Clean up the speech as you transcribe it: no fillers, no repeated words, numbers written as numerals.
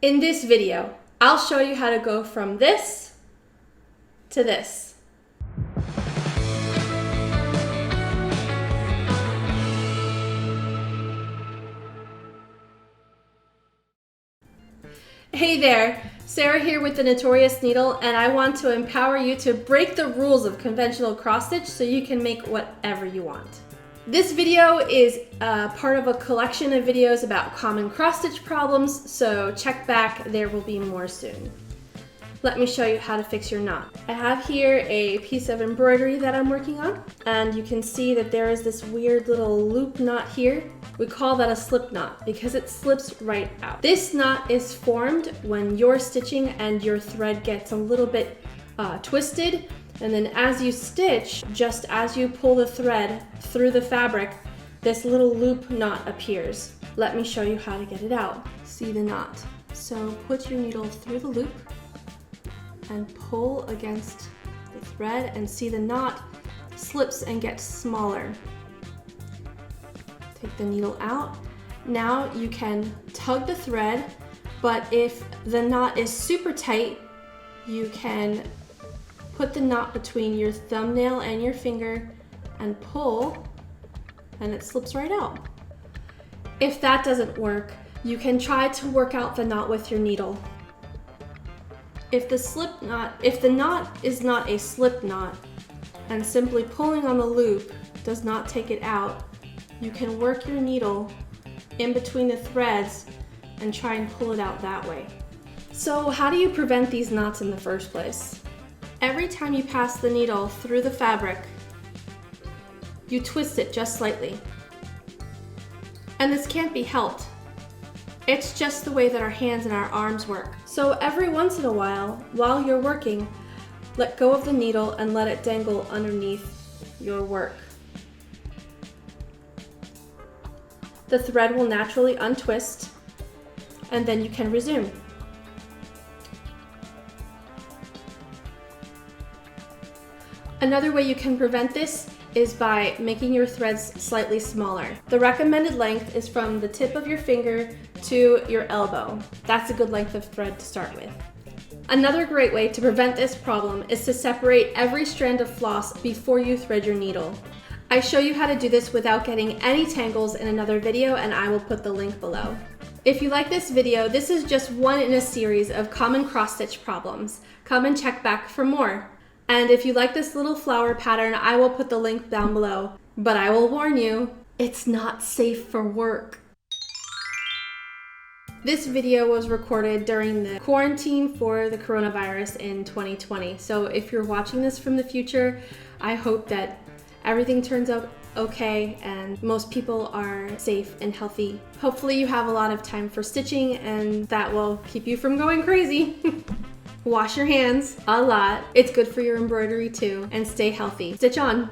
In this video, I'll show you how to go from this to this. Hey there, Sarah here with the Notorious needle, and I want to empower you to break the rules of conventional cross stitch so you can make whatever you want. This video is part of a collection of videos about common cross stitch problems, so check back, there will be more soon. Let me show you how to fix your knot. I have here a piece of embroidery that I'm working on, and you can see that there is this weird little loop knot here. We call that a slip knot because it slips right out. This knot is formed when you're stitching and your thread gets a little bit twisted, and then as you stitch, just as you pull the thread through the fabric, this little loop knot appears. Let me show you how to get it out. See the knot. So put your needle through the loop and pull against the thread, and see the knot slips and gets smaller. Take the needle out. Now you can tug the thread, but if the knot is super tight, you can put the knot between your thumbnail and your finger and pull, and it slips right out. If that doesn't work, you can try to work out the knot with your needle. If the knot is not a slip knot and simply pulling on the loop does not take it out, you can work your needle in between the threads and try and pull it out that way. So how do you prevent these knots in the first place? Every time you pass the needle through the fabric, you twist it just slightly. And this can't be helped. It's just the way that our hands and our arms work. So every once in a while you're working, let go of the needle and let it dangle underneath your work. The thread will naturally untwist, and then you can resume. Another way you can prevent this is by making your threads slightly smaller. The recommended length is from the tip of your finger to your elbow. That's a good length of thread to start with. Another great way to prevent this problem is to separate every strand of floss before you thread your needle. I show you how to do this without getting any tangles in another video, and I will put the link below. If you like this video, this is just one in a series of common cross stitch problems. Come and check back for more. And if you like this little flower pattern, I will put the link down below. But I will warn you, it's not safe for work. This video was recorded during the quarantine for the coronavirus in 2020. So if you're watching this from the future, I hope that everything turns out okay and most people are safe and healthy. Hopefully you have a lot of time for stitching, and that will keep you from going crazy. Wash your hands a lot. It's good for your embroidery too, and stay healthy. Stitch on.